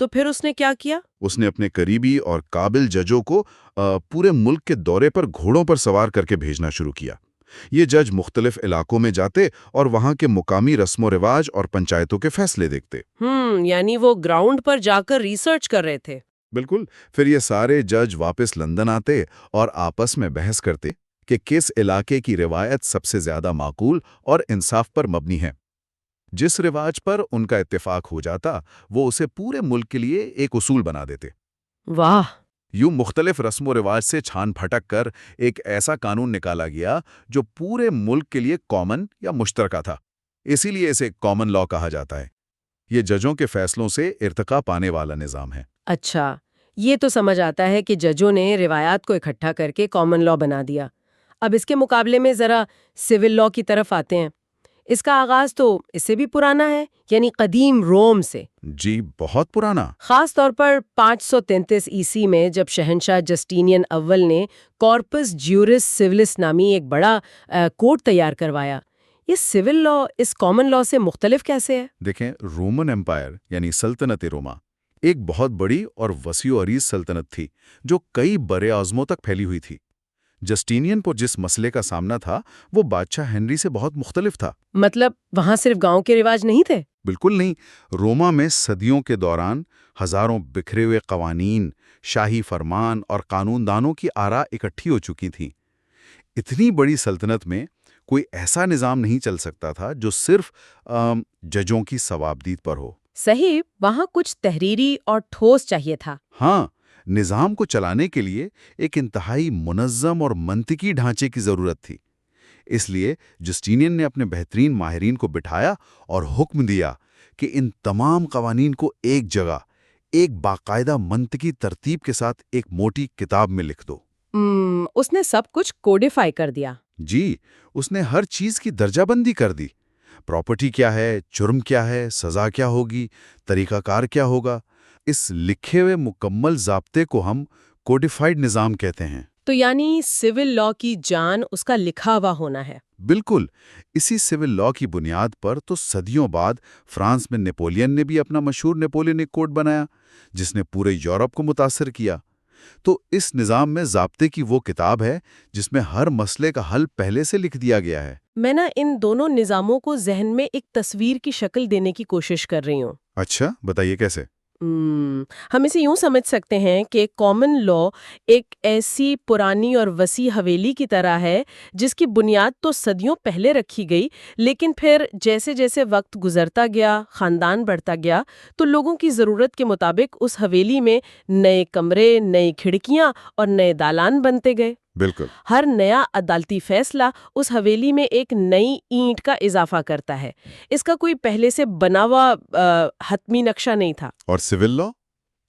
تو پھر اس نے کیا کیا؟ اس نے اپنے قریبی اور قابل ججوں کو پورے ملک کے دورے پر گھوڑوں پر سوار کر کے بھیجنا شروع کیا۔ یہ جج مختلف علاقوں میں جاتے اور وہاں کے مقامی رسم و رواج اور پنچایتوں کے فیصلے دیکھتے۔ یعنی وہ گراؤنڈ پر جا کر ریسرچ کر رہے تھے۔ بالکل۔ پھر یہ سارے جج واپس لندن آتے اور آپس میں بحث کرتے کہ کس علاقے کی روایت سب سے زیادہ معقول اور انصاف پر مبنی ہے۔ جس رواج پر ان کا اتفاق ہو جاتا وہ اسے پورے ملک کے لیے ایک اصول بنا دیتے۔ واہ! یوں مختلف رسم و رواج سے چھان پھٹک کر ایک ایسا قانون نکالا گیا جو پورے ملک کے لیے کامن یا مشترکہ تھا۔ اسی لیے اسے کامن لا کہا جاتا ہے۔ یہ ججوں کے فیصلوں سے ارتقا پانے والا نظام ہے۔ اچھا، یہ تو سمجھ آتا ہے کہ ججوں نے روایات کو اکٹھا کر کے کامن لا بنا دیا۔ اب اس کے مقابلے میں ذرا سول لا کی طرف آتے ہیں۔ اس کا آغاز تو اس سے بھی پرانا ہے، یعنی قدیم روم سے۔ جی، بہت پرانا۔ خاص طور پر 533 عیسوی میں جب شہنشاہ جسٹینین اول نے کارپس جیورس سیولس نامی ایک بڑا کوڈ تیار کروایا۔ یہ سول لا اس کامن لا سے مختلف کیسے ہے؟ دیکھیں، رومن امپائر یعنی سلطنت روما ایک بہت بڑی اور وسیع و عریض سلطنت تھی جو کئی برے اعظموں تک پھیلی ہوئی تھی۔ جسٹینین کو جس مسئلے کا سامنا تھا وہ بادشاہ ہنری سے بہت مختلف تھا۔ مطلب وہاں صرف گاؤں کے رواج نہیں تھے؟ بالکل نہیں۔ روما میں صدیوں کے دوران ہزاروں بکھرے ہوئے قوانین، شاہی فرمان اور قانون دانوں کی آراء اکٹھی ہو چکی تھیں۔ اتنی بڑی سلطنت میں کوئی ایسا نظام نہیں چل سکتا تھا جو صرف ججوں کی ثوابدید پر ہو۔ صحیح، وہاں کچھ تحریری اور ٹھوس چاہیے تھا۔ ہاں، نظام کو چلانے کے لیے ایک انتہائی منظم اور منطقی ڈھانچے کی ضرورت تھی۔ اس لیے جسٹینین نے اپنے بہترین ماہرین کو بٹھایا اور حکم دیا کہ ان تمام قوانین کو ایک جگہ، ایک باقاعدہ منطقی ترتیب کے ساتھ ایک موٹی کتاب میں لکھ دو۔ اس نے سب کچھ کوڈیفائی کر دیا۔ جی، اس نے ہر چیز کی درجہ بندی کر دی۔ پراپرٹی کیا ہے، جرم کیا ہے، سزا کیا ہوگی، طریقہ کار کیا ہوگا۔ اس لکھے ہوئے مکمل ضابطے کو ہم کوڈیفائیڈ نظام کہتے ہیں۔ تو یعنی سول لا کی جان اس کا لکھا ہوا ہونا ہے۔ بالکل۔ اسی سول لا کی بنیاد پر تو صدیوں بعد فرانس میں نیپولین نے بھی اپنا مشہور نیپولینک کوڈ بنایا جس نے پورے یورپ کو متاثر کیا۔ تو اس نظام میں ضابطے کی وہ کتاب ہے جس میں ہر مسئلے کا حل پہلے سے لکھ دیا گیا ہے۔ میں ان دونوں نظاموں کو ذہن میں ایک تصویر کی شکل دینے کی کوشش کر رہی ہوں۔ اچھا، بتائیے کیسے؟ ہم اسے یوں سمجھ سکتے ہیں کہ کامن لا ایک ایسی پرانی اور وسیع حویلی کی طرح ہے جس کی بنیاد تو صدیوں پہلے رکھی گئی، لیکن پھر جیسے جیسے وقت گزرتا گیا، خاندان بڑھتا گیا، تو لوگوں کی ضرورت کے مطابق اس حویلی میں نئے کمرے، نئی کھڑکیاں اور نئے دالان بنتے گئے۔ بالکل۔ ہر نیا عدالتی فیصلہ اس حویلی میں ایک نئی اینٹ کا اضافہ کرتا ہے۔ اس کا کوئی پہلے سے بنا ہوا حتمی نقشہ نہیں تھا۔ اور سول لا؟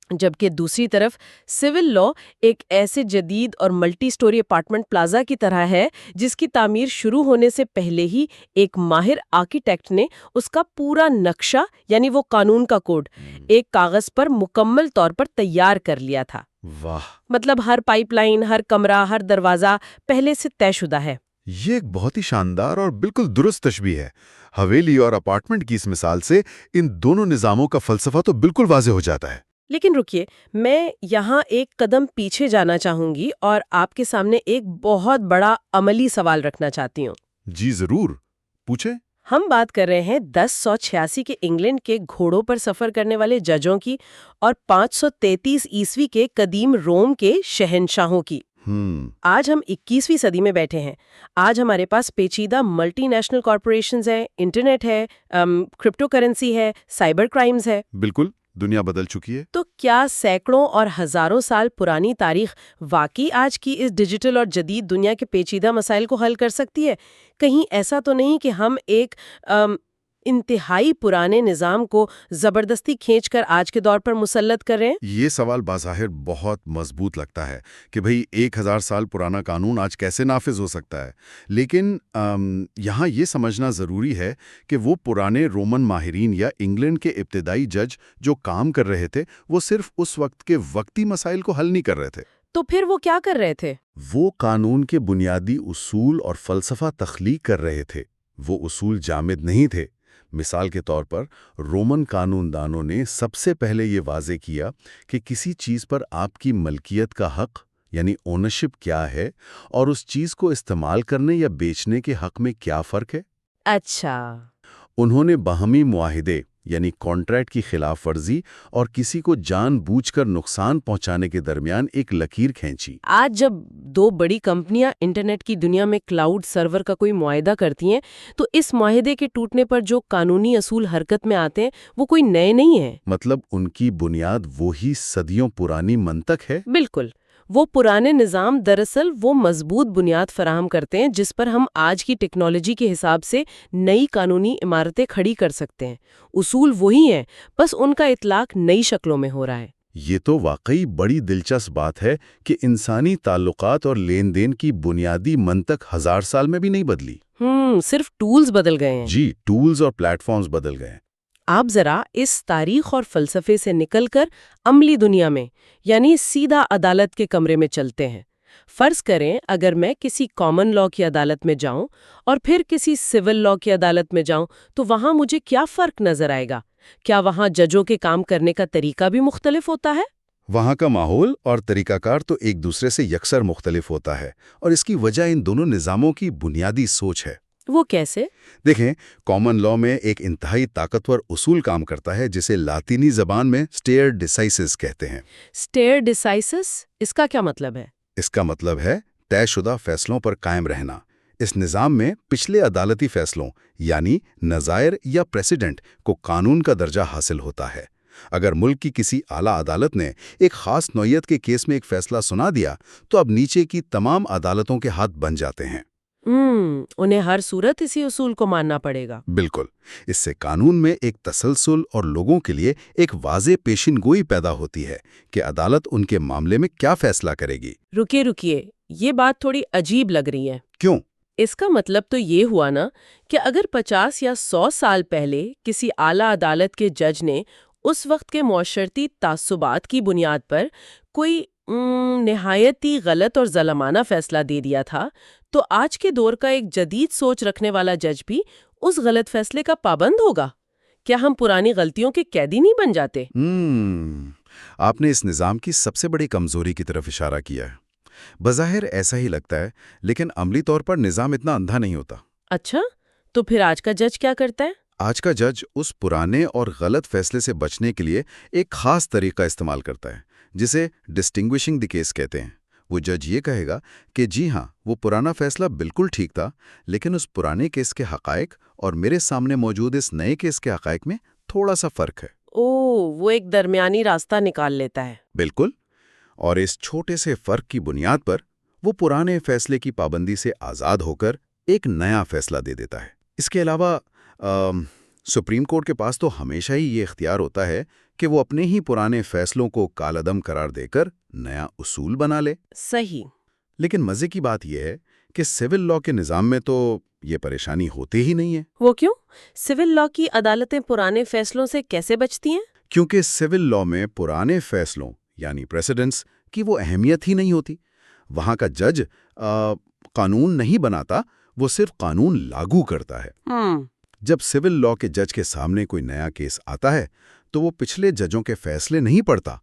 جبکہ دوسری طرف سول لا ایک ایسے جدید اور ملٹی سٹوری اپارٹمنٹ پلازا کی طرح ہے جس کی تعمیر شروع ہونے سے پہلے ہی ایک ماہر آرکیٹیکٹ نے اس کا پورا نقشہ یعنی وہ قانون کا کوڈ ایک کاغذ پر مکمل طور پر تیار کر لیا تھا۔ واہ! مطلب ہر پائپ لائن، ہر کمرہ، ہر دروازہ پہلے سے طے شدہ ہے۔ یہ ایک بہت ہی شاندار اور بالکل درست تشبیہ ہے۔ حویلی اور اپارٹمنٹ کی اس مثال سے ان دونوں نظاموں کا فلسفہ تو بالکل واضح ہو جاتا ہے۔ لیکن رکیے، میں یہاں ایک قدم پیچھے جانا چاہوں گی اور آپ کے سامنے ایک بہت بڑا عملی سوال رکھنا چاہتی ہوں۔ جی ضرور، پوچھیں۔ ہم بات کر رہے ہیں 1086 کے انگلینڈ کے گھوڑوں پر سفر کرنے والے ججوں کی اور 533 عیسوی کے قدیم روم کے شہنشاہوں کی۔ آج ہم 21ویں صدی میں بیٹھے ہیں۔ آج ہمارے پاس پیچیدہ ملٹی نیشنل کارپوریشنز ہیں، انٹرنیٹ ہے، کرپٹو کرنسی ہے، سائبر کرائمز ہے۔ بالکل، دنیا بدل چکی ہے۔ تو کیا سینکڑوں اور ہزاروں سال پرانی تاریخ واقعی آج کی اس ڈیجیٹل اور جدید دنیا کے پیچیدہ مسائل کو حل کر سکتی ہے؟ کہیں ایسا تو نہیں کہ ہم ایک انتہائی پرانے نظام کو زبردستی کھینچ کر آج کے دور پر مسلط کر رہے ہیں؟ یہ سوال بظاہر بہت مضبوط لگتا ہے کہ بھئی 1000 سال پرانا قانون آج کیسے نافذ ہو سکتا ہے، لیکن یہاں یہ سمجھنا ضروری ہے کہ وہ پرانے رومن ماہرین یا انگلینڈ کے ابتدائی جج جو کام کر رہے تھے وہ صرف اس وقت کے وقتی مسائل کو حل نہیں کر رہے تھے۔ تو پھر وہ کیا کر رہے تھے؟ وہ قانون کے بنیادی اصول اور فلسفہ تخلیق کر رہے تھے۔ وہ اصول جامد نہیں تھے مثال کے طور پر رومن قانون دانوں نے سب سے پہلے یہ واضح کیا کہ کسی چیز پر آپ کی ملکیت کا حق یعنی اونرشپ کیا ہے اور اس چیز کو استعمال کرنے یا بیچنے کے حق میں کیا فرق ہے۔ اچھا۔ انہوں نے باہمی معاہدے یعنی کانٹریکٹ کی خلاف ورزی اور کسی کو جان بوجھ کر نقصان پہنچانے کے درمیان ایک لکیر کھینچی۔ آج جب دو بڑی کمپنیاں انٹرنیٹ کی دنیا میں کلاؤڈ سرور کا کوئی معاہدہ کرتی ہیں تو اس معاہدے کے ٹوٹنے پر جو قانونی اصول حرکت میں آتے ہیں وہ کوئی نئے نہیں ہیں۔ مطلب ان کی بنیاد وہی صدیوں پرانی منطق ہے۔ بالکل، وہ پرانے نظام دراصل وہ مضبوط بنیاد فراہم کرتے ہیں جس پر ہم آج کی ٹیکنالوجی کے حساب سے نئی قانونی عمارتیں کھڑی کر سکتے ہیں۔ اصول وہی ہیں، بس ان کا اطلاق نئی شکلوں میں ہو رہا ہے۔ یہ تو واقعی بڑی دلچسپ بات ہے کہ انسانی تعلقات اور لین دین کی بنیادی منطق 1000 سال میں بھی نہیں بدلی۔ صرف ٹولز بدل گئے ہیں۔ جی، ٹولز اور پلیٹ فارمز بدل گئے ہیں۔ آپ ذرا اس تاریخ اور فلسفے سے نکل کر عملی دنیا میں یعنی سیدھا عدالت کے کمرے میں چلتے ہیں۔ فرض کریں اگر میں کسی کامن لاء کی عدالت میں جاؤں اور پھر کسی سول لاء کی عدالت میں جاؤں تو وہاں مجھے کیا فرق نظر آئے گا؟ کیا وہاں ججوں کے کام کرنے کا طریقہ بھی مختلف ہوتا ہے؟ وہاں کا ماحول اور طریقہ کار تو ایک دوسرے سے یکسر مختلف ہوتا ہے، اور اس کی وجہ ان دونوں نظاموں کی بنیادی سوچ ہے۔ وہ کیسے؟ دیکھیں، کامن لاء میں ایک انتہائی طاقتور اصول کام کرتا ہے جسے لاطینی زبان میں اسٹیر ڈیسائسس کہتے ہیں۔ اسٹیر ڈیسائسس، اس کا کیا مطلب ہے؟ اس کا مطلب ہے طے شدہ فیصلوں پر قائم رہنا۔ اس نظام میں پچھلے عدالتی فیصلوں یعنی نظائر یا پریسیڈنٹ کو قانون کا درجہ حاصل ہوتا ہے۔ اگر ملک کی کسی اعلیٰ عدالت نے ایک خاص نوعیت کے کیس میں ایک فیصلہ سنا دیا تو اب نیچے کی تمام عدالتوں کے ہاتھ بن جاتے ہیں۔ انہیں ہر صورت اسی اصول کو ماننا پڑے گا۔ بالکل، اس سے قانون میں ایک تسلسل اور لوگوں کے لیے ایک واضح پیشین گوئی پیدا ہوتی ہے کہ عدالت ان کے معاملے میں کیا فیصلہ کرے گی۔ رکیے، یہ بات تھوڑی عجیب لگ رہی ہے۔ کیوں؟ اس کا مطلب تو یہ ہوا نا کہ اگر 50 یا 100 سال پہلے کسی اعلیٰ عدالت کے جج نے اس وقت کے معاشرتی تعصبات کی بنیاد پر کوئی نہایتی غلط اور ظالمانہ فیصلہ دے دیا تھا تو آج کے دور کا ایک جدید سوچ رکھنے والا جج بھی اس غلط فیصلے کا پابند ہوگا؟ کیا ہم پرانی غلطیوں کے قیدی نہیں بن جاتے؟ آپ نے اس نظام کی سب سے بڑی کمزوری کی طرف اشارہ کیا ہے۔ بظاہر ایسا ہی لگتا ہے، لیکن عملی طور پر نظام اتنا اندھا نہیں ہوتا۔ اچھا، تو پھر آج کا جج کیا کرتا ہے؟ آج کا جج اس پرانے اور غلط فیصلے سے بچنے کے لیے ایک خاص طریقہ استعمال کرتا ہے جسے ڈسٹنگوشنگ دی کیس کہتے ہیں۔ وہ جج یہ کہے گا کہ جی ہاں، وہ پرانا فیصلہ بالکل ٹھیک تھا، لیکن اس پرانے کیس کے حقائق اور میرے سامنے موجود اس نئے کیس کے حقائق میں تھوڑا سا فرق ہے۔ وہ ایک درمیانی راستہ نکال لیتا ہے۔ بالکل، اور اس چھوٹے سے فرق کی بنیاد پر وہ پرانے فیصلے کی پابندی سے آزاد ہو کر ایک نیا فیصلہ دے دیتا ہے۔ اس کے علاوہ سپریم کورٹ کے پاس تو ہمیشہ ہی یہ اختیار ہوتا ہے کہ وہ اپنے ہی پرانے فیصلوں کو کالعدم قرار دے کر نیا اصول بنا لے۔ صحیح۔ لیکن مزے کی بات یہ ہے کہ سول لاء کے نظام میں تو یہ پریشانی ہوتے ہی نہیں ہے۔ وہ کیوں؟ سول لاء کی عدالتیں پرانے فیصلوں سے کیسے بچتی ہیں؟ کیونکہ سول لاء میں پرانے فیصلوں یعنی پریسیڈنٹس کی وہ اہمیت ہی نہیں ہوتی۔ وہاں کا جج قانون نہیں بناتا، وہ صرف قانون لاگو کرتا ہے۔ جب سول لاء کے جج کے سامنے کوئی نیا کیس آتا ہے تو وہ پچھلے ججوں کے فیصلے نہیں پڑھتا،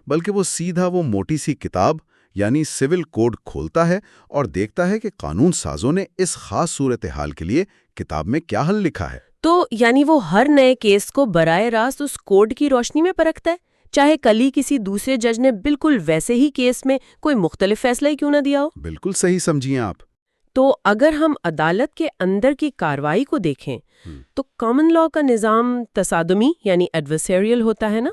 بلکہ وہ سیدھا وہ موٹی سی کتاب یعنی سول کوڈ کھولتا ہے اور دیکھتا ہے کہ قانون سازوں نے اس خاص صورتحال کے لیے کتاب میں کیا حل لکھا ہے۔ تو یعنی وہ ہر نئے کیس کو براہ راست اس کوڈ کی روشنی میں پرکھتا ہے، چاہے کل ہی کسی دوسرے جج نے بالکل ویسے ہی کیس میں کوئی مختلف فیصلہ ہی کیوں نہ دیا ہو۔ بالکل صحیح سمجھیے آپ۔ تو اگر ہم عدالت کے اندر کی کارروائی کو دیکھیں تو کامن لاء کا نظام تصادمی یعنی ایڈورسریل ہوتا ہے نا،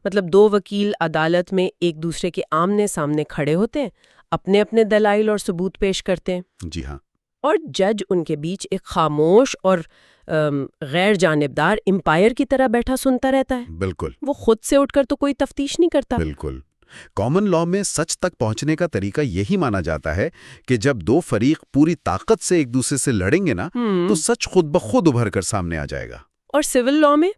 مطلب دو وکیل عدالت میں ایک دوسرے کے آمنے سامنے کھڑے ہوتے ہیں، اپنے اپنے دلائل اور ثبوت پیش کرتے ہیں۔ جی ہاں۔ اور جج ان کے بیچ ایک خاموش اور غیر جانبدار امپائر کی طرح بیٹھا سنتا رہتا ہے۔ بالکل۔ وہ خود سے اٹھ کر تو کوئی تفتیش نہیں کرتا۔ بالکل۔ کامن لاء میں سچ تک پہنچنے کا طریقہ یہی مانا جاتا ہے کہ جب دو فریق پوری طاقت سے ایک دوسرے سے لڑیں گے نا تو سچ خود بخود ابھر کر سامنے آ جائے گا۔ اور سول لاء میں؟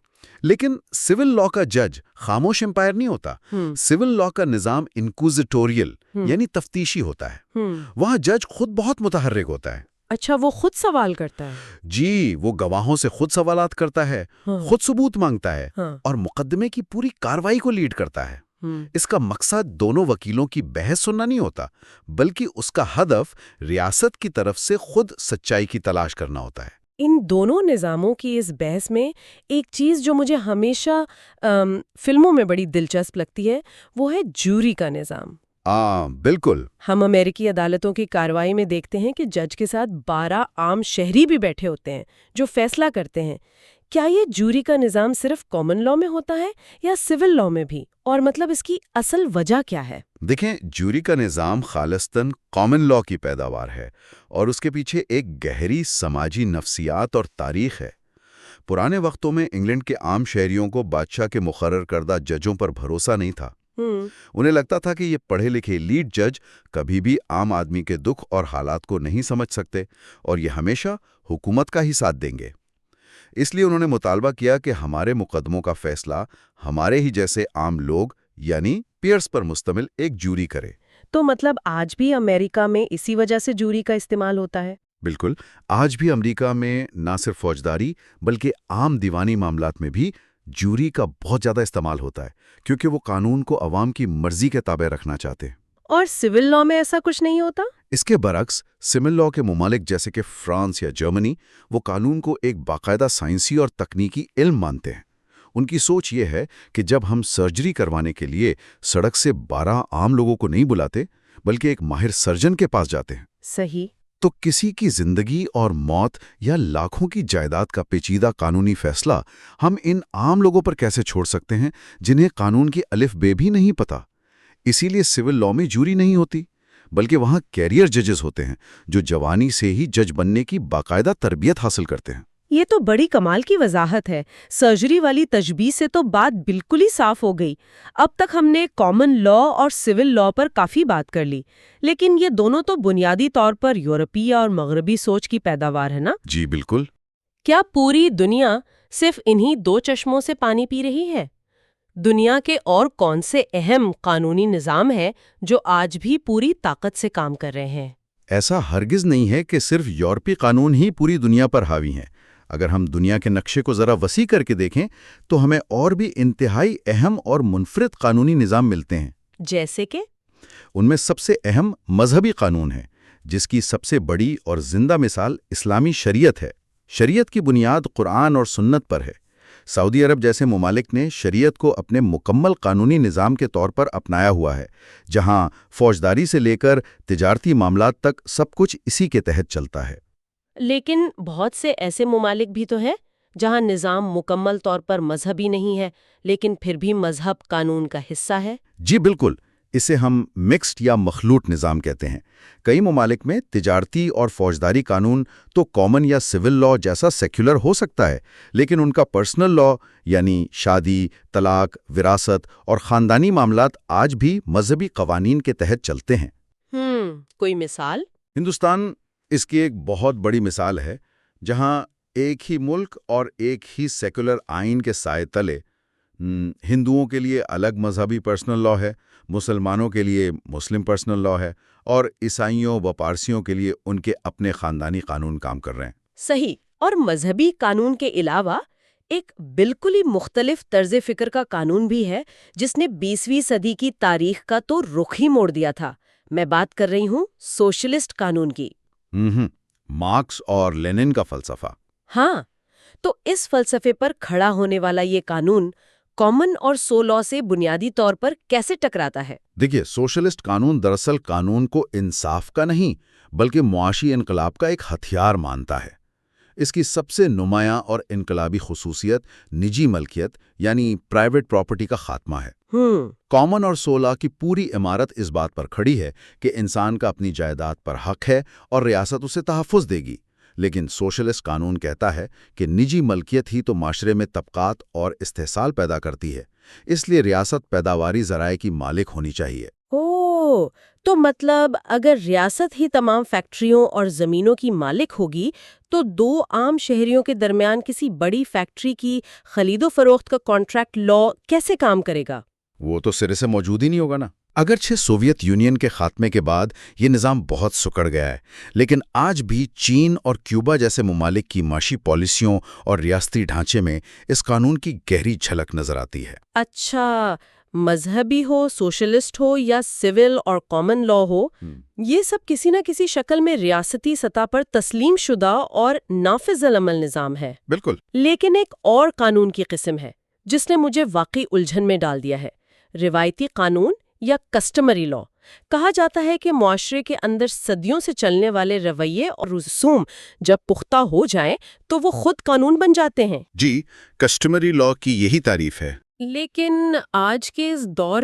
لیکن سول لاء کا جج خاموش امپائر نہیں ہوتا۔ سول لاء کا نظام انکوزیٹوریل یعنی تفتیشی ہوتا ہے۔ وہاں جج خود بہت متحرک ہوتا ہے۔ اچھا، وہ خود سوال کرتا ہے؟ جی، وہ گواہوں سے خود سوالات کرتا ہے، ہاں خود ثبوت مانگتا ہے ہاں اور مقدمے کی پوری کارروائی کو لیڈ کرتا ہے۔ ہم۔ اس کا مقصد دونوں وکیلوں کی بحث سننا نہیں ہوتا، بلکہ اس کا ہدف ریاست کی طرف سے خود سچائی کی تلاش کرنا ہوتا ہے۔ ان دونوں نظاموں کی اس بحث میں ایک چیز جو مجھے ہمیشہ فلموں میں بڑی دلچسپ لگتی ہے، وہ ہے جوری کا نظام۔ بالکل۔ ہم امریکی عدالتوں کی کارروائی میں دیکھتے ہیں کہ جج کے ساتھ 12 عام شہری بھی بیٹھے ہوتے ہیں جو فیصلہ کرتے ہیں۔ کیا یہ جوری کا نظام صرف کامن لاء میں ہوتا ہے یا سول لاء میں بھی؟ اور مطلب اس کی اصل وجہ کیا ہے؟ دیکھیں، جوری کا نظام خالصتاً کامن لاء کی پیداوار ہے اور اس کے پیچھے ایک گہری سماجی نفسیات اور تاریخ ہے۔ پرانے وقتوں میں انگلینڈ کے عام شہریوں کو بادشاہ کے مقرر کردہ ججوں پر بھروسہ نہیں تھا۔ انہیں لگتا تھا کہ یہ پڑھے لکھے لیڈ جج کبھی بھی عام آدمی کے دکھ اور حالات کو نہیں سمجھ سکتے اور یہ ہمیشہ حکومت کا ہی ساتھ دیں گے۔ اس لیے انہوں نے مطالبہ کیا کہ ہمارے مقدموں کا فیصلہ ہمارے ہی جیسے عام لوگ یعنی پیئرز پر مشتمل ایک جوری کرے۔ تو مطلب آج بھی امریکہ میں اسی وجہ سے جوری کا استعمال ہوتا ہے؟ بالکل، آج بھی امریکہ میں نہ صرف فوجداری بلکہ عام دیوانی معاملات میں بھی جوری کا بہت زیادہ استعمال ہوتا ہے، کیونکہ وہ قانون کو عوام کی مرضی کے تابع رکھنا چاہتے ہیں۔ اور سول لاء میں ایسا کچھ نہیں ہوتا؟ اس کے برعکس سول لاء کے ممالک جیسے کہ فرانس یا جرمنی وہ قانون کو ایک باقاعدہ سائنسی اور تکنیکی علم مانتے ہیں۔ ان کی سوچ یہ ہے کہ جب ہم سرجری کروانے کے لیے سڑک سے 12 عام لوگوں کو نہیں بلاتے بلکہ ایک ماہر سرجن کے پاس جاتے ہیں، صحیح۔ تو کسی کی زندگی اور موت یا لاکھوں کی جائیداد کا پیچیدہ قانونی فیصلہ ہم ان عام لوگوں پر کیسے چھوڑ سکتے ہیں جنہیں قانون کی الف بے بھی نہیں پتا؟ اسی لیے سول لاء میں جوری نہیں ہوتی، بلکہ وہاں کیریئر ججز ہوتے ہیں جو جوانی سے ہی جج بننے کی باقاعدہ تربیت حاصل کرتے ہیں۔ یہ تو بڑی کمال کی وضاحت ہے۔ سرجری والی تشبیہ سے تو بات بالکل ہی صاف ہو گئی۔ اب تک ہم نے کامن لاء اور سول لاء پر کافی بات کر لی، لیکن یہ دونوں تو بنیادی طور پر یورپی اور مغربی سوچ کی پیداوار ہے نا؟ جی بالکل۔ کیا پوری دنیا صرف انہی دو چشموں سے پانی پی رہی ہے؟ دنیا کے اور کون سے اہم قانونی نظام ہیں جو آج بھی پوری طاقت سے کام کر رہے ہیں؟ ایسا ہرگز نہیں ہے کہ صرف یورپی قانون ہی پوری دنیا پر حاوی ہیں۔ اگر ہم دنیا کے نقشے کو ذرا وسیع کر کے دیکھیں تو ہمیں اور بھی انتہائی اہم اور منفرد قانونی نظام ملتے ہیں۔ جیسے کہ؟ ان میں سب سے اہم مذہبی قانون ہے، جس کی سب سے بڑی اور زندہ مثال اسلامی شریعت ہے۔ شریعت کی بنیاد قرآن اور سنت پر ہے۔ سعودی عرب جیسے ممالک نے شریعت کو اپنے مکمل قانونی نظام کے طور پر اپنایا ہوا ہے، جہاں فوجداری سے لے کر تجارتی معاملات تک سب کچھ اسی کے تحت چلتا ہے۔ لیکن بہت سے ایسے ممالک بھی تو ہیں جہاں نظام مکمل طور پر مذہبی نہیں ہے، لیکن پھر بھی مذہب قانون کا حصہ ہے۔ جی بالکل، اسے ہم مکسڈ یا مخلوط نظام کہتے ہیں۔ کئی ممالک میں تجارتی اور فوجداری قانون تو کامن یا سول لاء جیسا سیکولر ہو سکتا ہے، لیکن ان کا پرسنل لاء یعنی شادی، طلاق، وراثت اور خاندانی معاملات آج بھی مذہبی قوانین کے تحت چلتے ہیں۔ کوئی مثال؟ ہندوستان اس کی ایک بہت بڑی مثال ہے، جہاں ایک ہی ملک اور ایک ہی سیکولر آئین کے سائے تلے ہندوؤں کے لیے الگ مذہبی پرسنل لاء ہے، مسلمانوں کے لیے مسلم پرسنل لاء ہے اور عیسائیوں و پارسیوں کے لیے ان کے اپنے خاندانی قانون کام کر رہے ہیں۔ صحیح۔ اور مذہبی قانون کے علاوہ ایک بالکل ہی مختلف طرز فکر کا قانون بھی ہے جس نے 20ویں صدی کی تاریخ کا تو رخ ہی موڑ دیا تھا۔ میں بات کر رہی ہوں سوشلسٹ قانون کی۔ مارکس اور لینن کا فلسفہ۔ ہاں، تو اس فلسفے پر کھڑا ہونے والا یہ قانون کامن اور سو لاء سے بنیادی طور پر کیسے ٹکراتا ہے؟ دیکھیے، سوشلسٹ قانون دراصل قانون کو انصاف کا نہیں بلکہ معاشی انقلاب کا ایک ہتھیار مانتا ہے۔ اس کی سب سے نمایاں اور انقلابی خصوصیت نجی ملکیت یعنی پرائیویٹ پراپرٹی کا خاتمہ ہے۔ کامن اور سو لاء کی پوری عمارت اس بات پر کھڑی ہے کہ انسان کا اپنی جائیداد پر حق ہے اور ریاست اسے تحفظ دے گی، لیکن سوشلسٹ قانون کہتا ہے کہ نجی ملکیت ہی تو معاشرے میں طبقات اور استحصال پیدا کرتی ہے، اس لیے ریاست پیداواری ذرائع کی مالک ہونی چاہیے۔ تو مطلب اگر ریاست ہی تمام فیکٹریوں اور زمینوں کی مالک ہوگی تو دو عام شہریوں کے درمیان کسی بڑی فیکٹری کی خرید و فروخت کا کانٹریکٹ لاء کیسے کام کرے گا؟ وہ تو سرے سے موجود ہی نہیں ہوگا نا۔ اگرچہ سوویت یونین کے خاتمے کے بعد یہ نظام بہت سکڑ گیا ہے، لیکن آج بھی چین اور کیوبا جیسے ممالک کی معاشی پالیسیوں اور ریاستی ڈھانچے میں اس قانون کی گہری جھلک نظر آتی ہے۔ اچھا، مذہبی ہو، سوشلسٹ ہو یا سول اور کامن لا ہو، یہ سب کسی نہ کسی شکل میں ریاستی سطح پر تسلیم شدہ اور نافذ العمل نظام ہے۔ بالکل۔ لیکن ایک اور قانون کی قسم ہے جس نے مجھے واقعی الجھن میں ڈال دیا ہے، روایتی قانون یا کسٹمری لا۔ کہا جاتا ہے کہ معاشرے کے اندر صدیوں سے چلنے والے رویے اور رسوم جب پختہ ہو جائیں تو وہ خود قانون بن جاتے ہیں۔ جی، کسٹمری لا کی یہی تعریف ہے۔ لیکن آج کے اس دور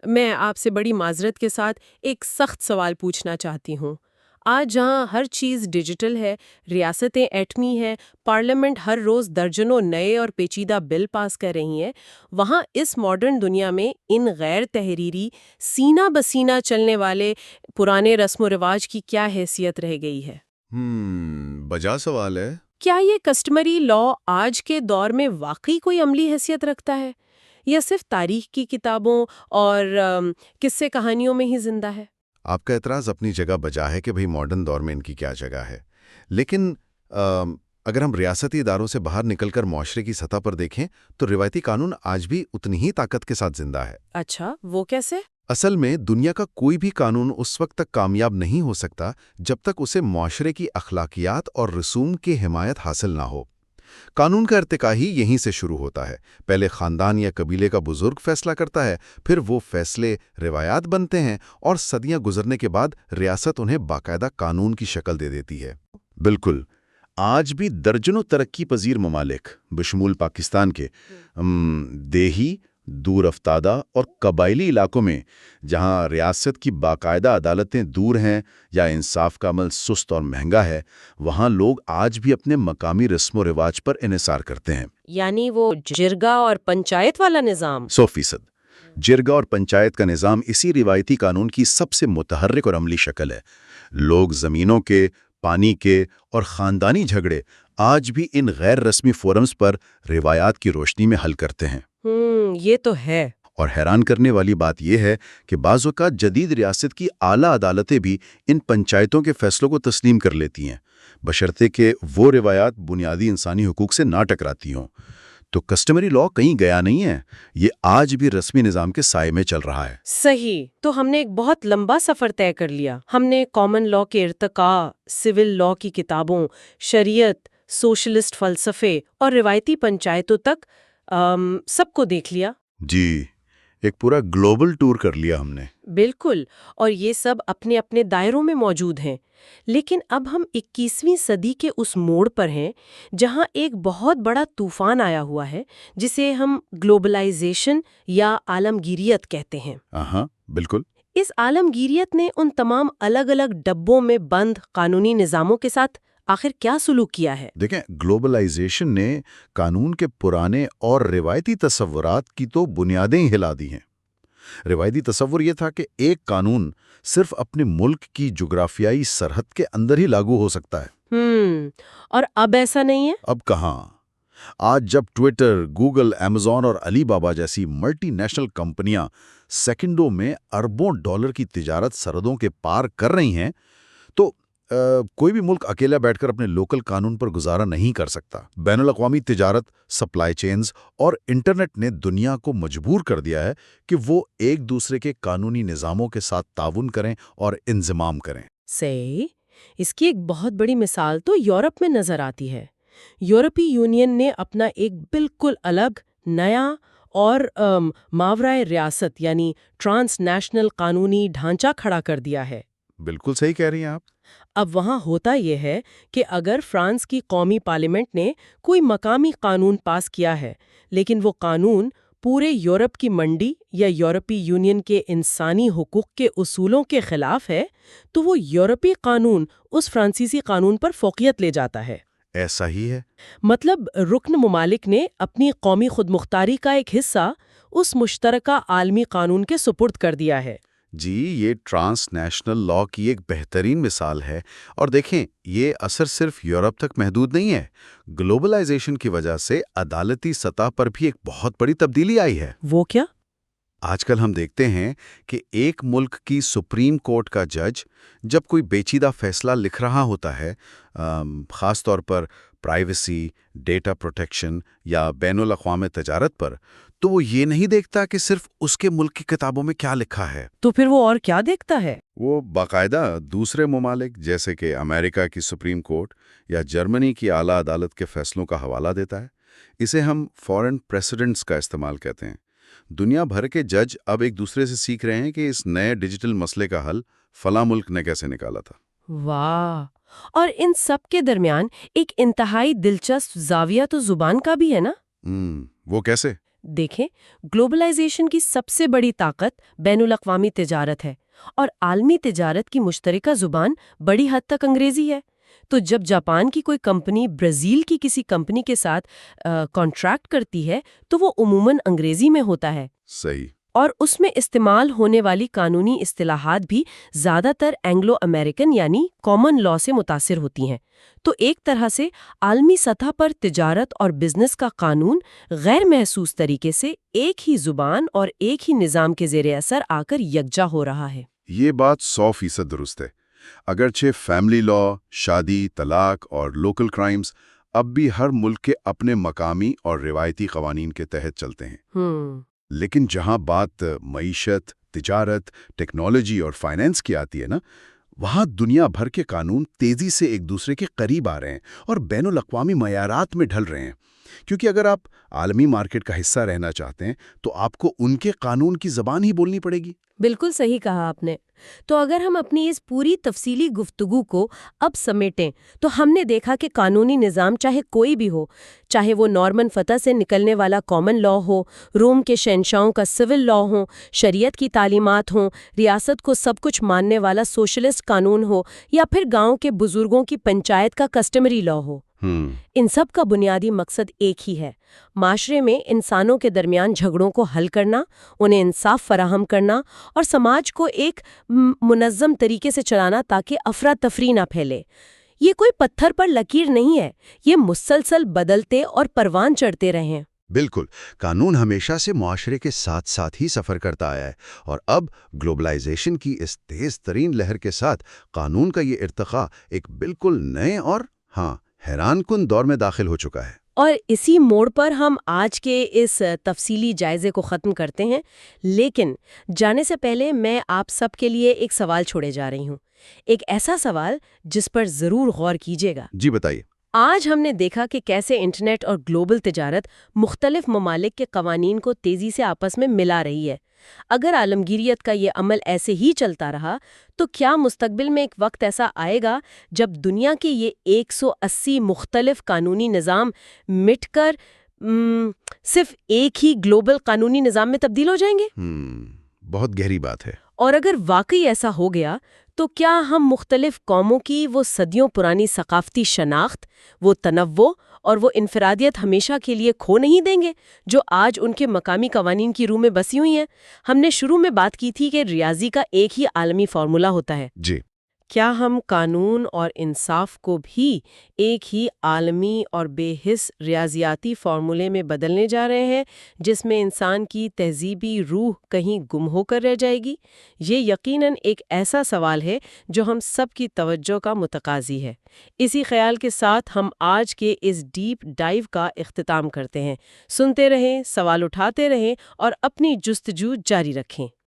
میں آپ سے بڑی معذرت کے ساتھ ایک سخت سوال پوچھنا چاہتی ہوں۔ آج جہاں ہر چیز ڈیجیٹل ہے، ریاستیں ایٹمی ہیں، پارلیمنٹ ہر روز درجنوں نئے اور پیچیدہ بل پاس کر رہی ہیں، وہاں اس ماڈرن دنیا میں ان غیر تحریری، سینہ بسینہ چلنے والے پرانے رسم و رواج کی کیا حیثیت رہ گئی ہے؟ بجا سوال ہے۔ کیا یہ کسٹمری لا آج کے دور میں واقعی کوئی عملی حیثیت رکھتا ہے یا صرف تاریخ کی کتابوں اور قصے کہانیوں میں ہی زندہ ہے؟ آپ کا اعتراض اپنی جگہ بجا ہے کہ بھئی ماڈرن دور میں ان کی کیا جگہ ہے، لیکن اگر ہم ریاستی اداروں سے باہر نکل کر معاشرے کی سطح پر دیکھیں تو روایتی قانون آج بھی اتنی ہی طاقت کے ساتھ زندہ ہے۔ اچھا، وہ کیسے؟ اصل میں دنیا کا کوئی بھی قانون اس وقت تک کامیاب نہیں ہو سکتا جب تک اسے معاشرے کی اخلاقیات اور رسوم کی حمایت حاصل نہ ہو۔ قانون کا ارتقا ہی یہیں سے شروع ہوتا ہے۔ پہلے خاندان یا قبیلے کا بزرگ فیصلہ کرتا ہے، پھر وہ فیصلے روایات بنتے ہیں اور صدیاں گزرنے کے بعد ریاست انہیں باقاعدہ قانون کی شکل دے دیتی ہے۔ بالکل، آج بھی درجنوں ترقی پذیر ممالک بشمول پاکستان کے دیہی، دور افتادہ اور قبائلی علاقوں میں جہاں ریاست کی باقاعدہ عدالتیں دور ہیں یا انصاف کا عمل سست اور مہنگا ہے، وہاں لوگ آج بھی اپنے مقامی رسم و رواج پر انحصار کرتے ہیں۔ یعنی وہ جرگہ اور پنچایت والا نظام؟ 100%۔ جرگہ اور پنچایت کا نظام اسی روایتی قانون کی سب سے متحرک اور عملی شکل ہے۔ لوگ زمینوں کے، پانی کے اور خاندانی جھگڑے آج بھی ان غیر رسمی فورمز پر روایات کی روشنی میں حل کرتے ہیں۔ یہ تو ہے۔ اور حیران کرنے والی بات یہ ہے کہ بعض اوقات جدید ریاست کی اعلیٰ عدالتیں بھی ان پنچایتوں کے فیصلوں کو تسلیم کر لیتی ہیں، بشرطے کہ وہ روایات بنیادی انسانی حقوق سے نہ ٹکراتی ہوں۔ تو کسٹمری لا کہیں گیا نہیں ہے، یہ آج بھی رسمی نظام کے سائے میں چل رہا ہے۔ صحیح، تو ہم نے ایک بہت لمبا سفر طے کر لیا۔ ہم نے کامن لا کے ارتقاء، سول لا کی کتابوں، شریعت، سوشلسٹ فلسفے اور روایتی پنچایتوں تک سب کو دیکھ لیا۔ جی، ایک پورا گلوبل ٹور کر لیا ہم نے۔ بالکل، اور یہ سب اپنے اپنے دائروں میں موجود ہیں۔ لیکن اب ہم 21ویں صدی کے اس موڑ پر ہیں جہاں ایک بہت بڑا طوفان آیا ہوا ہے جسے ہم گلوبلائزیشن یا عالمگیریت کہتے ہیں۔ ہاں، بالکل۔ اس عالمگیریت نے ان تمام الگ الگ ڈبوں میں بند قانونی نظاموں کے ساتھ آخر کیا سلوک کیا ہے؟ دیکھیں، گلوبلائزیشن نے قانون کے پرانے اور روایتی تصورات کی تو بنیادیں ہی ہلا دی ہیں۔ روایتی تصور یہ تھا کہ ایک قانون صرف اپنے ملک کی جغرافیائی سرحد کے اندر ہی لاگو ہو سکتا ہے۔ اور اب ایسا نہیں ہے؟ اب کہاں؟ آج جب ٹویٹر، گوگل، ایمیزون اور علی بابا جیسی ملٹی نیشنل کمپنیاں سیکنڈوں میں اربوں ڈالر کی تجارت سرحدوں کے پار کر رہی ہیں، تو کوئی بھی ملک اکیلا بیٹھ کر اپنے لوکل قانون پر گزارا نہیں کر سکتا۔ بین الاقوامی تجارت، سپلائی چینز اور انٹرنیٹ نے دنیا کو مجبور کر دیا ہے کہ وہ ایک دوسرے کے قانونی نظاموں کے ساتھ تعاون کریں اور انضمام کریں۔ صحیح۔ اس کی ایک بہت بڑی مثال تو یورپ میں نظر آتی ہے۔ یورپی یونین نے اپنا ایک بالکل الگ، نیا اور ماورائے ریاست یعنی ٹرانس نیشنل قانونی ڈھانچہ کھڑا کر دیا ہے۔ بالکل صحیح کہہ رہی ہیں آپ۔ اب وہاں ہوتا یہ ہے کہ اگر فرانس کی قومی پارلیمنٹ نے کوئی مقامی قانون پاس کیا ہے لیکن وہ قانون پورے یورپ کی منڈی یا یورپی یونین کے انسانی حقوق کے اصولوں کے خلاف ہے، تو وہ یورپی قانون اس فرانسیسی قانون پر فوقیت لے جاتا ہے۔ ایسا ہی ہے۔ مطلب رکن ممالک نے اپنی قومی خود مختاری کا ایک حصہ اس مشترکہ عالمی قانون کے سپرد کر دیا ہے۔ جی، یہ ٹرانس نیشنل لا کی ایک بہترین مثال ہے، اور دیکھیں یہ اثر صرف یورپ تک محدود نہیں ہے۔ گلوبلائزیشن کی وجہ سے عدالتی سطح پر بھی ایک بہت بڑی تبدیلی آئی ہے۔ وہ کیا؟ آج کل ہم دیکھتے ہیں کہ ایک ملک کی سپریم کورٹ کا جج جب کوئی پیچیدہ فیصلہ لکھ رہا ہوتا ہے، خاص طور پر پرائیویسی، ڈیٹا پروٹیکشن یا بین الاقوامی تجارت پر، تو وہ یہ نہیں دیکھتا کہ صرف اس کے ملک کی کتابوں میں کیا لکھا ہے۔ تو پھر وہ اور کیا دیکھتا ہے؟ وہ باقاعدہ دوسرے ممالک جیسے کہ امریکہ کی سپریم کورٹ یا جرمنی کی اعلیٰ عدالت کے فیصلوں کا حوالہ دیتا ہے۔ اسے ہم فورن پریسیڈنٹس کا استعمال کہتے ہیں۔ دنیا بھر کے جج اب ایک دوسرے سے سیکھ رہے ہیں کہ اس نئے ڈیجیٹل مسئلے کا حل فلاں ملک نے کیسے نکالا تھا۔ واہ! اور ان سب کے درمیان ایک انتہائی دلچسپ زاویہ تو زبان کا بھی ہے نا؟ وہ کیسے؟ دیکھیں، گلوبلائزیشن کی سب سے بڑی طاقت بین الاقوامی تجارت ہے، اور عالمی تجارت کی مشترکہ زبان بڑی حد تک انگریزی ہے۔ تو جب جاپان کی کوئی کمپنی برازیل کی کسی کمپنی کے ساتھ کانٹریکٹ کرتی ہے تو وہ عموماً انگریزی میں ہوتا ہے، صحیح۔ اور اس میں استعمال ہونے والی قانونی اصطلاحات بھی زیادہ تر اینگلو امریکن یعنی کامن لاء سے متاثر ہوتی ہیں۔ تو ایک طرح سے عالمی سطح پر تجارت اور بزنس کا قانون غیر محسوس طریقے سے ایک ہی زبان اور ایک ہی نظام کے زیر اثر آ کر یکجا ہو رہا ہے۔ یہ بات 100% درست ہے۔ اگرچہ فیملی لاء، شادی، طلاق اور لوکل کرائمز اب بھی ہر ملک کے اپنے مقامی اور روایتی قوانین کے تحت چلتے ہیں، لیکن جہاں بات معیشت، تجارت، ٹیکنالوجی اور فائنینس کی آتی ہے نا، وہاں دنیا بھر کے قانون تیزی سے ایک دوسرے کے قریب آ رہے ہیں اور بین الاقوامی معیارات میں ڈھل رہے ہیں۔ کیونکہ اگر آپ عالمی مارکیٹ کا حصہ رہنا چاہتے ہیں تو آپ کو ان کے قانون کی زبان ہی بولنی پڑے گی۔ بالکل صحیح کہا آپ نے۔ تو اگر ہم اپنی اس پوری تفصیلی گفتگو کو اب سمیٹیں تو ہم نے دیکھا کہ قانونی نظام چاہے کوئی بھی ہو، چاہے وہ نارمن فتح سے نکلنے والا کامن لاء ہو، روم کے شہنشاہوں کا سول لاء ہو، شریعت کی تعلیمات ہوں، ریاست کو سب کچھ ماننے والا سوشلسٹ قانون ہو، یا پھر گاؤں کے بزرگوں کی پنچایت کا کسٹمری لاء ہو، ان سب کا بنیادی مقصد ایک ہی ہے: معاشرے میں انسانوں کے درمیان جھگڑوں کو حل کرنا، انہیں انصاف فراہم کرنا اور سماج کو ایک منظم طریقے سے چلانا تاکہ افراتفری نہ پھیلے۔ یہ کوئی پتھر پر لکیر نہیں ہے، یہ مسلسل بدلتے اور پروان چڑھتے رہے ہیں۔ بالکل، قانون ہمیشہ سے معاشرے کے ساتھ ساتھ ہی سفر کرتا آیا ہے، اور اب گلوبلائزیشن کی اس تیز ترین لہر کے ساتھ قانون کا یہ ارتقاء ایک بالکل نئے اور حیران کن دور میں داخل ہو چکا ہے۔ اور اسی موڑ پر ہم آج کے اس تفصیلی جائزے کو ختم کرتے ہیں، لیکن جانے سے پہلے میں آپ سب کے لیے ایک سوال چھوڑے جا رہی ہوں، ایک ایسا سوال جس پر ضرور غور کیجیے گا۔ جی بتائیے۔ آج ہم نے دیکھا کہ کیسے انٹرنیٹ اور گلوبل تجارت مختلف ممالک کے قوانین کو تیزی سے آپس میں ملا رہی ہے۔ اگر عالمگیریت کا یہ عمل ایسے ہی چلتا رہا تو کیا مستقبل میں ایک وقت ایسا آئے گا جب دنیا کے یہ 180 مختلف قانونی نظام مٹ کر صرف ایک ہی گلوبل قانونی نظام میں تبدیل ہو جائیں گے؟ بہت گہری بات ہے۔ اور اگر واقعی ایسا ہو گیا تو کیا ہم مختلف قوموں کی وہ صدیوں پرانی ثقافتی شناخت، وہ تنوع اور وہ انفرادیت ہمیشہ کے لیے کھو نہیں دیں گے جو آج ان کے مقامی قوانین کی روح میں بسی ہوئی ہیں؟ ہم نے شروع میں بات کی تھی کہ ریاضی کا ایک ہی عالمی فارمولا ہوتا ہے۔ جی۔ کیا ہم قانون اور انصاف کو بھی ایک ہی عالمی اور بے حس ریاضیاتی فارمولے میں بدلنے جا رہے ہیں جس میں انسان کی تہذیبی روح کہیں گم ہو کر رہ جائے گی؟ یہ یقیناً ایک ایسا سوال ہے جو ہم سب کی توجہ کا متقاضی ہے۔ اسی خیال کے ساتھ ہم آج کے اس ڈیپ ڈائیو کا اختتام کرتے ہیں۔ سنتے رہیں، سوال اٹھاتے رہیں اور اپنی جستجو جاری رکھیں۔